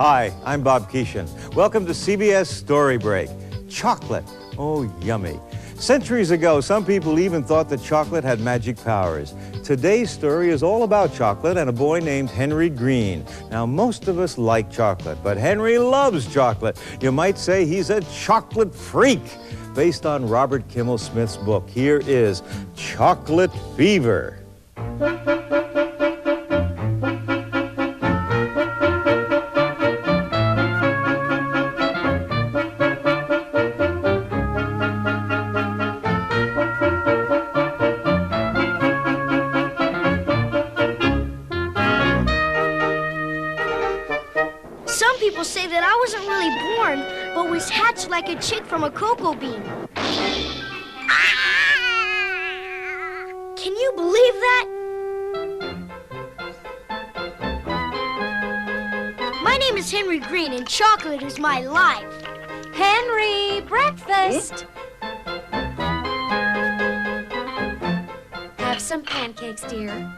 Hi, I'm Bob Keeshan. Welcome to CBS Storybreak. Chocolate. Oh, yummy. Centuries ago, some people even thought that chocolate had magic powers. Today's story is all about chocolate and a boy named Henry Green. Now, most of us like chocolate, but Henry loves chocolate. You might say he's a chocolate freak. Based on Robert Kimmel Smith's book, here is Chocolate Fever. Some people say that I wasn't really born, but was hatched like a chick from a cocoa bean. Can you believe that? My name is Henry Green, and chocolate is my life. Henry, breakfast. Have some pancakes, dear.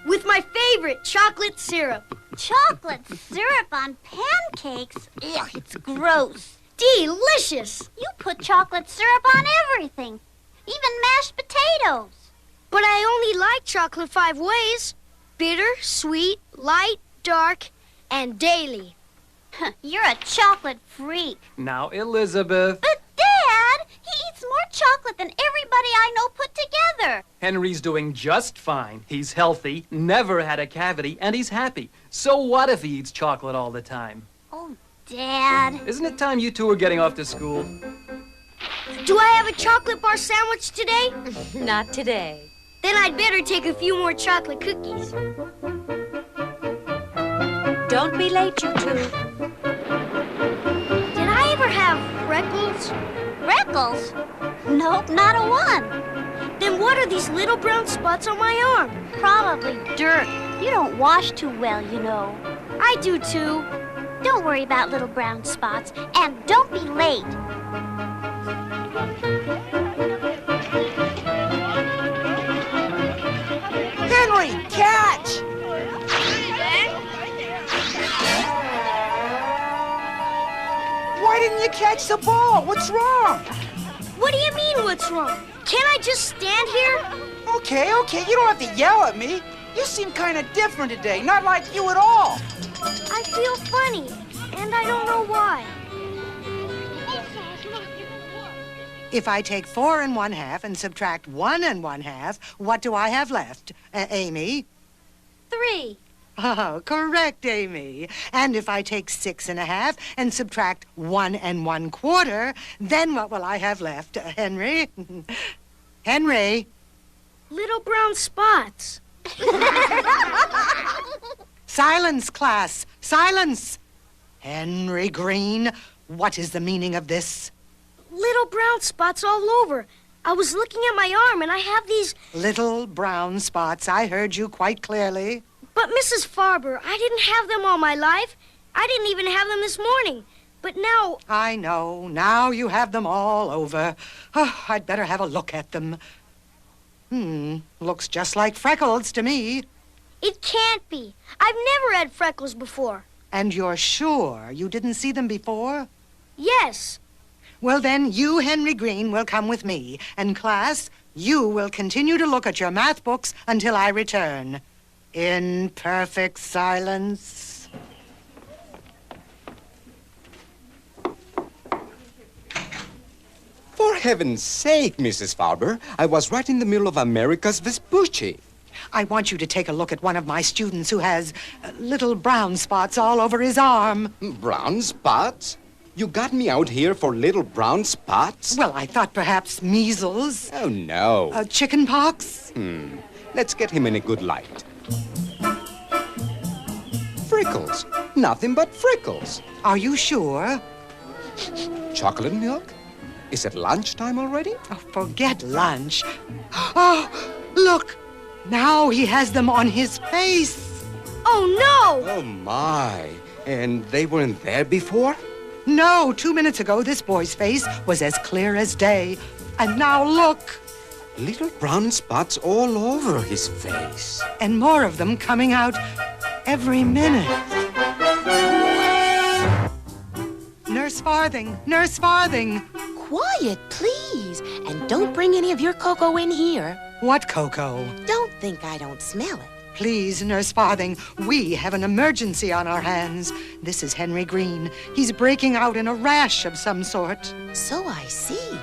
With my favorite chocolate syrup. Chocolate syrup on pancakes? Ugh, it's gross. Delicious! You put chocolate syrup on everything, even mashed potatoes. But I only like chocolate 5 ways. Bitter, sweet, light, dark, and daily. You're a chocolate freak. Now, Elizabeth. But, Dad, he eats more chocolate than everybody I know put together. Henry's doing just fine. He's healthy, never had a cavity, and he's happy. So what if he eats chocolate all the time? Oh, Dad. Isn't it time you two are getting off to school? Do I have a chocolate bar sandwich today? Not today. Then I'd better take a few more chocolate cookies. Don't be late, you two. Did I ever have freckles? Freckles? Nope, not a one. Then what are these little brown spots on my arm? Probably dirt. You don't wash too well, you know. I do too. Don't worry about little brown spots, and don't be late. Henry, catch! Why didn't you catch the ball? What's wrong? What do you mean, what's wrong? Can't I just stand here? Okay, you don't have to yell at me. You seem kind of different today, not like you at all. I feel funny, and I don't know why. If I take 4 1/2 and subtract 1 1/2, what do I have left, Amy? 3. Oh, correct, Amy. And if I take 6 1/2 and subtract 1 1/4, then what will I have left, Henry? Henry? Little brown spots. Silence, class. Silence. Henry Green, what is the meaning of this? Little brown spots all over. I was looking at my arm, and I have these... Little brown spots. I heard you quite clearly. But, Mrs. Farber, I didn't have them all my life. I didn't even have them this morning. But now... I know. Now you have them all over. Oh, I'd better have a look at them. Looks just like freckles to me. It can't be. I've never had freckles before. And you're sure you didn't see them before? Yes. Well, then, you, Henry Green, will come with me. And, class, you will continue to look at your math books until I return. In perfect silence. For heaven's sake, Mrs. Farber, I was right in the middle of America's Vespucci. I want you to take a look at one of my students who has little brown spots all over his arm. Brown spots? You got me out here for little brown spots? Well, I thought perhaps measles. Oh, no. Chicken pox. Let's get him in a good light. Freckles. Nothing but freckles. Are you sure? Chocolate milk? Is it lunchtime already? Oh, forget lunch. Oh, look. Now he has them on his face. Oh, no! Oh, my. And they weren't there before? No, 2 minutes ago, this boy's face was as clear as day. And now look. Little brown spots all over his face. And more of them coming out every minute. Nurse Farthing! Nurse Farthing! Quiet, please. And don't bring any of your cocoa in here. What cocoa? Don't think I don't smell it. Please, Nurse Farthing, we have an emergency on our hands. This is Henry Green. He's breaking out in a rash of some sort. So I see.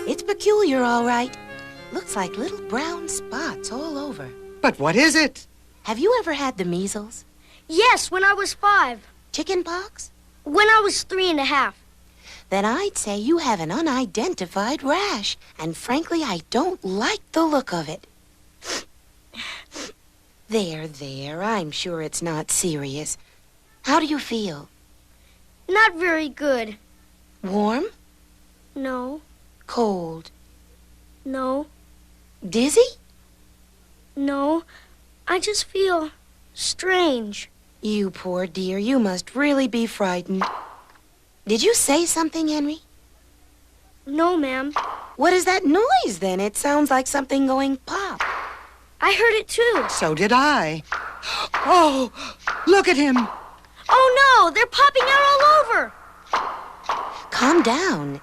It's peculiar, all right. Looks like little brown spots all over. But what is it? Have you ever had the measles? Yes, when I was 5. Chicken pox? When I was 3.5. Then I'd say you have an unidentified rash. And frankly, I don't like the look of it. There, I'm sure it's not serious. How do you feel? Not very good. Warm? No, Cold? no, Dizzy? no. I just feel strange. You poor dear, you must really be frightened. Did you say something, Henry? No, ma'am. What is that noise, then? It sounds like something going pop. I heard it too. So did I. Oh, look at him. Oh no, they're popping out all over. Calm down.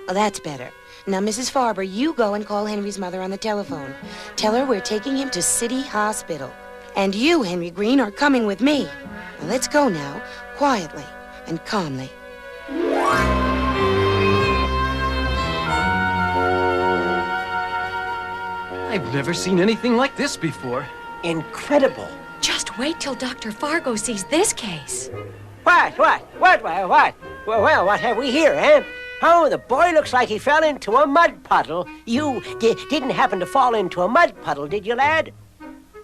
Oh, that's better. Now, Mrs. Farber, you go and call Henry's mother on the telephone. Tell her we're taking him to City Hospital. And you, Henry Green, are coming with me. Now, let's go now, quietly and calmly. I've never seen anything like this before. Incredible. Just wait till Dr. Fargo sees this case. What? Well, what have we here, eh? Oh, the boy looks like he fell into a mud puddle. You didn't happen to fall into a mud puddle, did you, lad?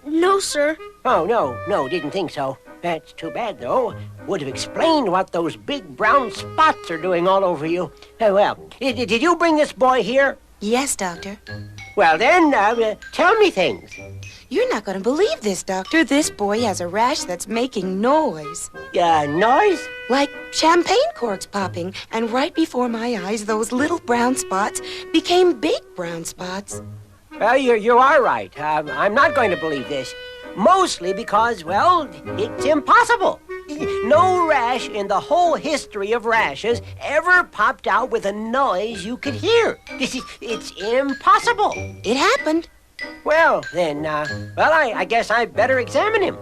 No, sir. Oh, no, didn't think so. That's too bad, though. Would have explained what those big brown spots are doing all over you. Well, did you bring this boy here? Yes, Doctor. Well, then, tell me things. You're not going to believe this, Doctor. This boy has a rash that's making noise. Noise? Like champagne corks popping. And right before my eyes, those little brown spots became big brown spots. Well, you are right. I'm not going to believe this. Mostly because, well, it's impossible. No rash in the whole history of rashes ever popped out with a noise you could hear. It's impossible. It happened. Well, then, I guess I better examine him.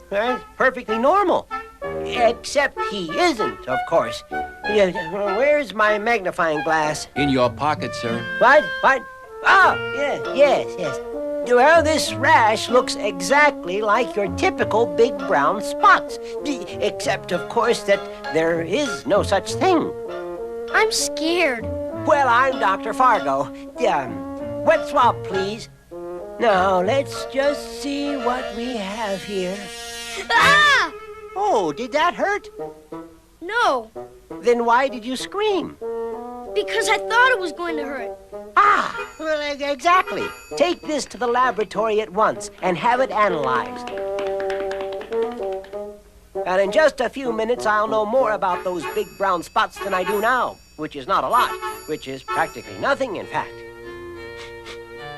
That's perfectly normal. Except he isn't, of course. Where's my magnifying glass? In your pocket, sir. What? Oh, yes. Well, this rash looks exactly like your typical big brown spots. Except, of course, that there is no such thing. I'm scared. Well, I'm Dr. Fargo. Wet swab, please. Now, let's just see what we have here. Ah! Oh, did that hurt? No, Then why did you scream? because I thought it was going to hurt. Well, exactly. Take this to the laboratory at once and have it analyzed. And in just a few minutes, I'll know more about those big brown spots than I do now, which is not a lot, which is practically nothing, in fact.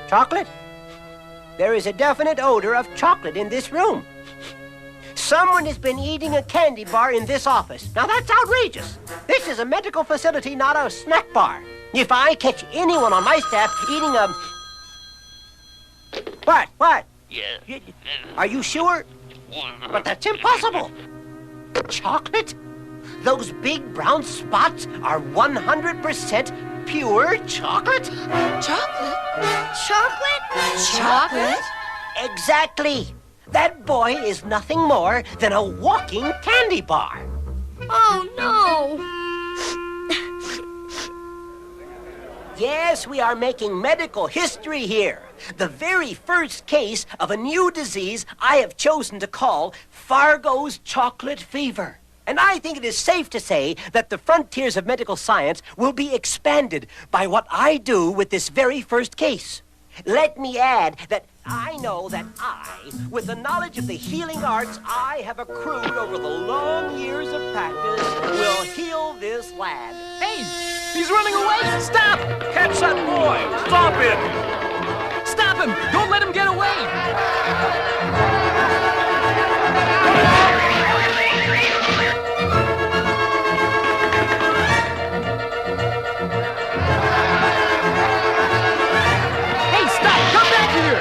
Chocolate? There is a definite odor of chocolate in this room. Someone has been eating a candy bar in this office. Now, that's outrageous. This is a medical facility, not a snack bar. If I catch anyone on my staff eating a... What? Yeah. Are you sure? But that's impossible. Chocolate? Those big brown spots are 100% pure chocolate? Chocolate? Chocolate? Chocolate? Exactly. That boy is nothing more than a walking candy bar. Oh, no. Yes, we are making medical history here. The very first case of a new disease I have chosen to call Fargo's chocolate fever. And I think it is safe to say that the frontiers of medical science will be expanded by what I do with this very first case. Let me add that I know that I, with the knowledge of the healing arts I have accrued over the long years of practice, will heal this lad. Hey, he's running away! Stop! Catch that boy! Stop him! Stop him! Don't let him get away! Hey, stop! Come back here!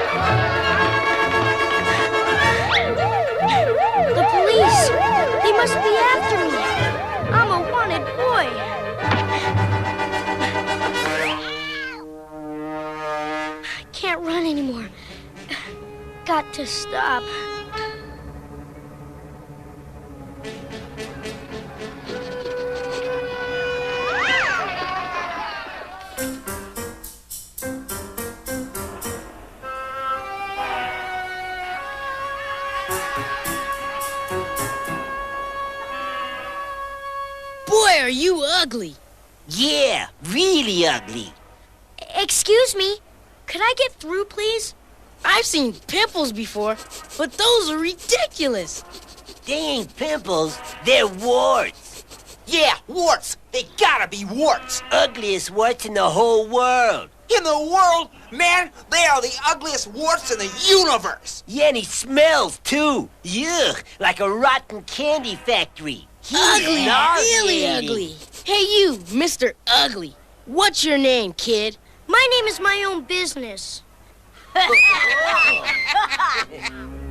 The police! They must be after me! I'm a wanted boy! I can't run anymore. Got to stop. Boy, are you ugly. Yeah, really ugly. Excuse me, could I get through, please? I've seen pimples before, but those are ridiculous. They ain't pimples, they're warts. Yeah, warts. They gotta be warts. Ugliest warts in the whole world. In the world, man, they are the ugliest warts in the universe. Yeah, and he smells too. Yuck, like a rotten candy factory. He's Ugly, really nauseating. ugly. Hey you, Mr. Ugly. What's your name, kid? My name is my own business.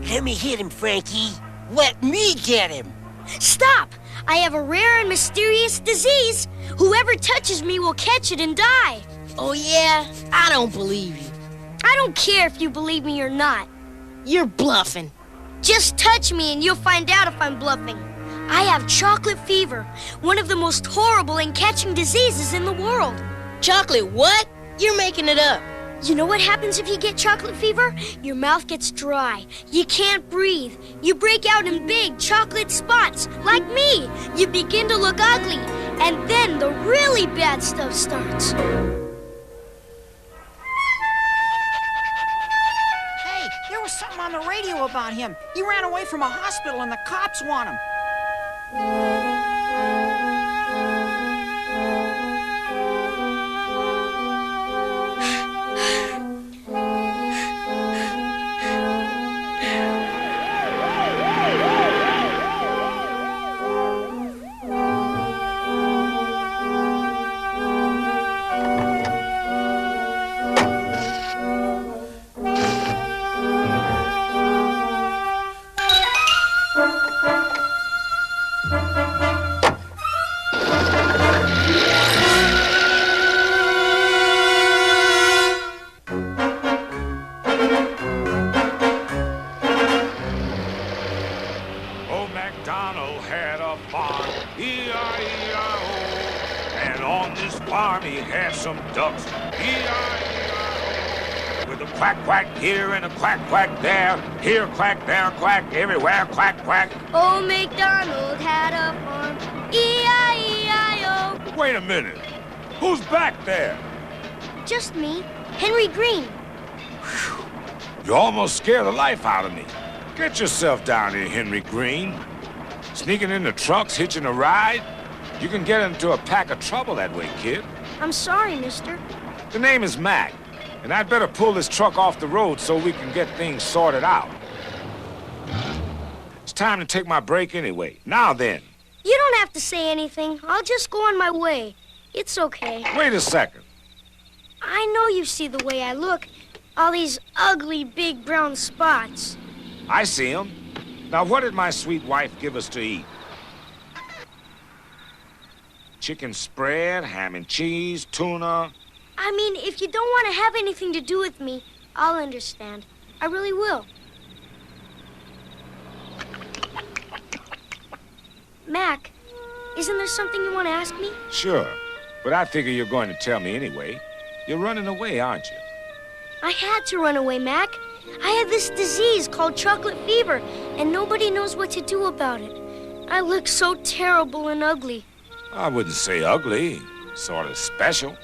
Let me hit him, Frankie. Let me get him. Stop! I have a rare and mysterious disease. Whoever touches me will catch it and die. Oh yeah? I don't believe you. I don't care if you believe me or not. You're bluffing. Just touch me and you'll find out if I'm bluffing. I have chocolate fever, one of the most horrible and catching diseases in the world. Chocolate what? You're making it up. You know what happens if you get chocolate fever? Your mouth gets dry. You can't breathe. You break out in big chocolate spots, like me. You begin to look ugly. And then the really bad stuff starts. Hey, there was something on the radio about him. He ran away from a hospital and the cops want him. Some ducks, E-I-E-I-O. With a quack, quack here and a quack, quack there. Here, quack, there, quack, everywhere, quack, quack. Old MacDonald had a farm, E-I-E-I-O. Wait a minute. Who's back there? Just me, Henry Green. Whew. You almost scared the life out of me. Get yourself down here, Henry Green. Sneaking in the trucks, hitching a ride? You can get into a pack of trouble that way, kid. I'm sorry, mister. The name is Mac, and I'd better pull this truck off the road so we can get things sorted out. It's time to take my break anyway. Now then. You don't have to say anything. I'll just go on my way. It's okay. Wait a second. I know you see the way I look. All these ugly, big brown spots. I see 'em. Now, what did my sweet wife give us to eat? Chicken spread, ham and cheese, tuna. I mean, if you don't want to have anything to do with me, I'll understand. I really will. Mac, isn't there something you want to ask me? Sure, but I figure you're going to tell me anyway. You're running away, aren't you? I had to run away, Mac. I have this disease called chocolate fever, and nobody knows what to do about it. I look so terrible and ugly. I wouldn't say ugly, sort of special.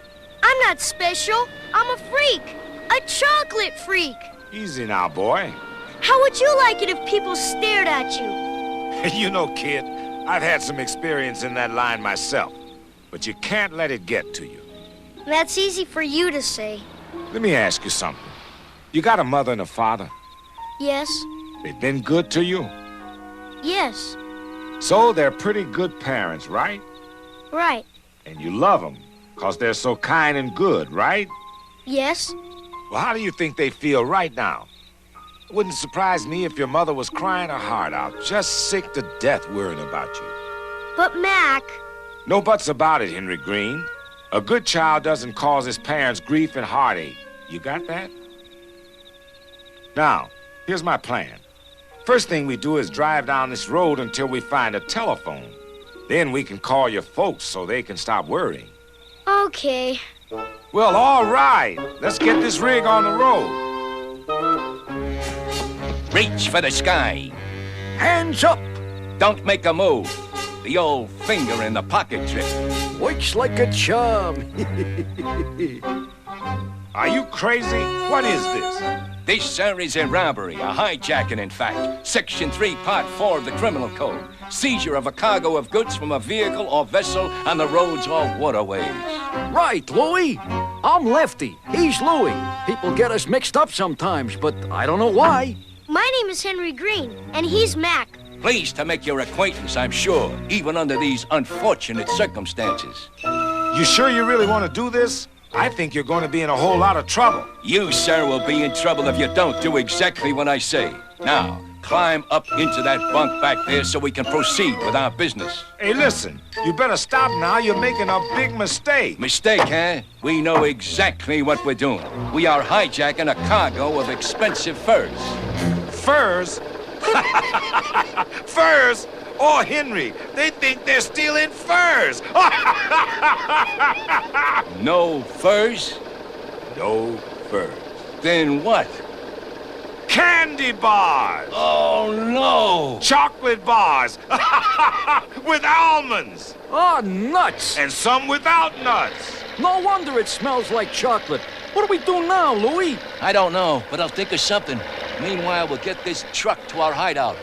I'm not special. I'm a freak. A chocolate freak. Easy now, boy. How would you like it if people stared at you? You know, kid, I've had some experience in that line myself. But you can't let it get to you. That's easy for you to say. Let me ask you something. You got a mother and a father? Yes. They've been good to you? Yes. So they're pretty good parents, right? Right. And you love them, 'cause they're so kind and good, right? Yes. Well, how do you think they feel right now? It wouldn't surprise me if your mother was crying her heart out, just sick to death worrying about you. But, Mac... No buts about it, Henry Green. A good child doesn't cause his parents grief and heartache. You got that? Now, here's my plan. First thing we do is drive down this road until we find a telephone. Then we can call your folks so they can stop worrying. Okay. Well, all right. Let's get this rig on the road. Reach for the sky. Hands up. Don't make a move. The old finger in the pocket trick. Works like a charm. Are you crazy? What is this? This, sir, is a robbery, a hijacking, in fact. Section 3, Part 4 of the Criminal Code. Seizure of a cargo of goods from a vehicle or vessel on the roads or waterways. Right, Louie. I'm Lefty. He's Louie. People get us mixed up sometimes, but I don't know why. My name is Henry Green, and he's Mac. Pleased to make your acquaintance, I'm sure, even under these unfortunate circumstances. You sure you really want to do this? I think you're going to be in a whole lot of trouble. You, sir, will be in trouble if you don't do exactly what I say. Now, climb up into that bunk back there so we can proceed with our business. Hey, listen, you better stop now. You're making a big mistake. Mistake, huh? We know exactly what we're doing. We are hijacking a cargo of expensive furs. Furs? Furs? Oh, Henry, they think they're stealing furs. No furs? No furs. Then what? Candy bars. Oh, no. Chocolate bars. With almonds. Oh, nuts. And some without nuts. No wonder it smells like chocolate. What do we do now, Louie? I don't know, but I'll think of something. Meanwhile, we'll get this truck to our hideout.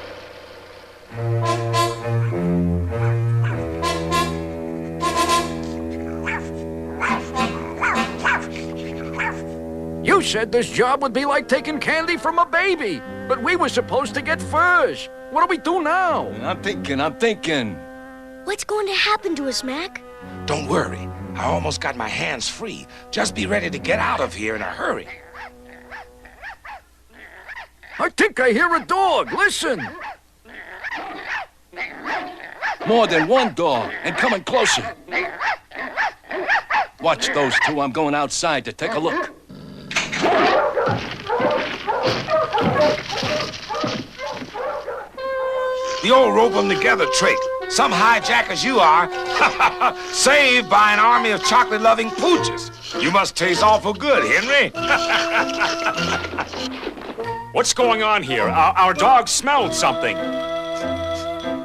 You said this job would be like taking candy from a baby, but we were supposed to get furs. What do we do now? I'm thinking. What's going to happen to us, Mac? Don't worry. I almost got my hands free. Just be ready to get out of here in a hurry. I think I hear a dog. Listen. More than one dog, and coming closer. Watch those two. I'm going outside to take a look. The old rope 'em together trick. Some hijackers you are. Saved by an army of chocolate-loving pooches. You must taste awful good, Henry. What's going on here? Our dog smelled something.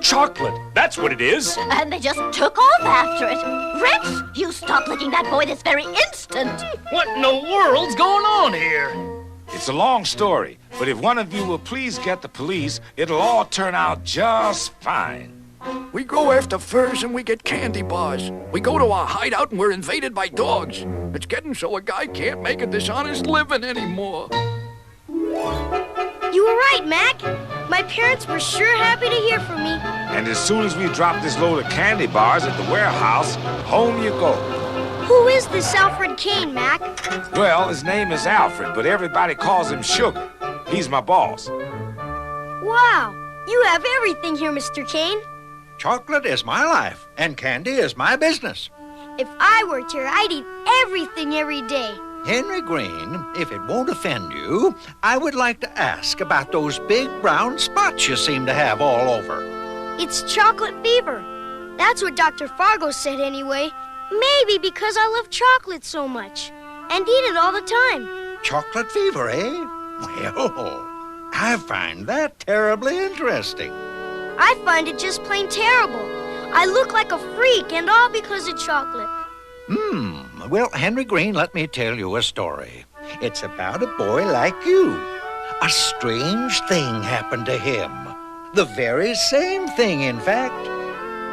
Chocolate, that's what it is. And they just took off after it. Rex, you stop licking that boy this very instant. What in the world's going on here? It's a long story, but if one of you will please get the police, it'll all turn out just fine. We go after furs and we get candy bars. We go to our hideout and we're invaded by dogs. It's getting so a guy can't make a dishonest living anymore. You were right, Mac. My parents were sure happy to hear from me. And as soon as we drop this load of candy bars at the warehouse, home you go. Who is this Alfred Kane, Mac? Well, his name is Alfred, but everybody calls him Sugar. He's my boss. Wow, you have everything here, Mr. Kane. Chocolate is my life, and candy is my business. If I worked here, I'd eat everything every day. Henry Green, if it won't offend you, I would like to ask about those big brown spots you seem to have all over. It's chocolate fever. That's what Dr. Fargo said anyway. Maybe because I love chocolate so much and eat it all the time. Chocolate fever, eh? Well, I find that terribly interesting. I find it just plain terrible. I look like a freak, and all because of chocolate. Well, Henry Green, let me tell you a story. It's about a boy like you. a strange thing happened to him. The very same thing, in fact.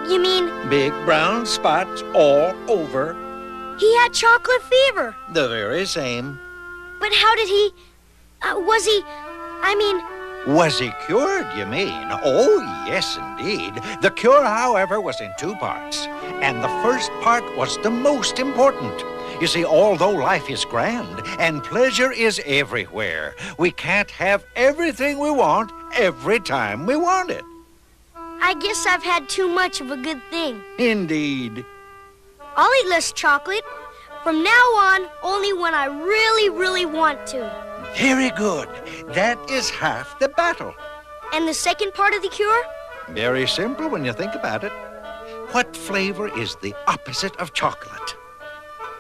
You mean Big brown spots all over. he had chocolate fever? The very same. But how did he... was he... Was he cured, you mean? Oh, yes, indeed. The cure, however, was in two parts. And the first part was the most important. You see, although life is grand and pleasure is everywhere, we can't have everything we want every time we want it. I guess I've had too much of a good thing. Indeed. I'll eat less chocolate. From now on, only when I really, really want to. Very good. That is half the battle. And the second part of the cure? Very simple when you think about it. What flavor is the opposite of chocolate?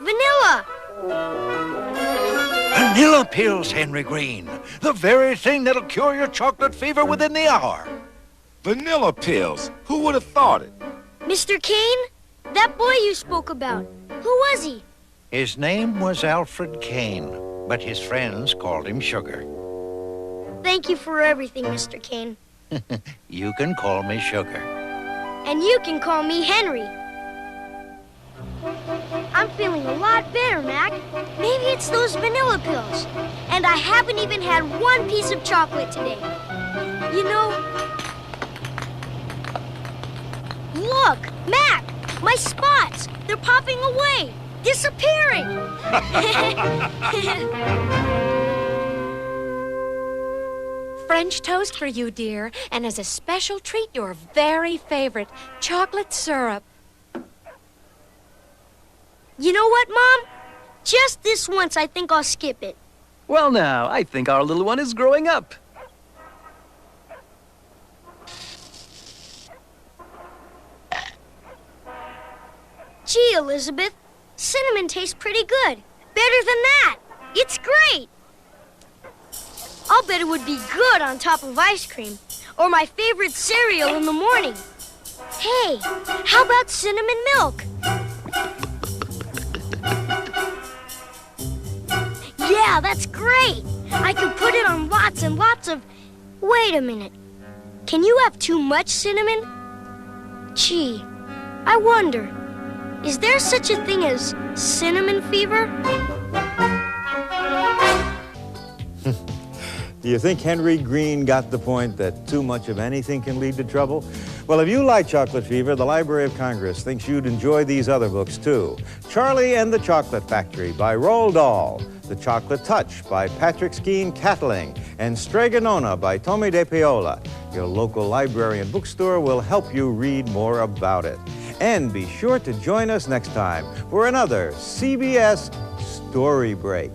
Vanilla. Vanilla pills, Henry Green. The very thing that'll cure your chocolate fever within the hour. Vanilla pills? Who would have thought it? Mr. Kane? That boy you spoke about. Who was he? His name was Alfred Kane, but his friends called him Sugar. Thank you for everything, Mr. Kane. You can call me Sugar. And you can call me Henry. I'm feeling a lot better, Mac. Maybe it's those vanilla pills. And I haven't even had one piece of chocolate today. You know... Look, Mac! My spots! They're popping away! Disappearing! French toast for you, dear. And as a special treat, your very favorite, chocolate syrup. You know what, Mom? Just this once, I think I'll skip it. Well, now, I think our little one is growing up. Gee, Elizabeth, cinnamon tastes pretty good. Better than that. It's great. I'll bet it would be good on top of ice cream or my favorite cereal in the morning. Hey, how about cinnamon milk? Yeah, that's great. I could put it on lots and lots of... Wait a minute. Can you have too much cinnamon? Gee, I wonder... Is there such a thing as cinnamon fever? Do you think Henry Green got the point that too much of anything can lead to trouble? Well, if you like chocolate fever, the Library of Congress thinks you'd enjoy these other books, too. Charlie and the Chocolate Factory by Roald Dahl, The Chocolate Touch by Patrick Skeen Catling, and Stregonona by Tommy De Paola. Your local library and bookstore will help you read more about it. And be sure to join us next time for another CBS Story Break.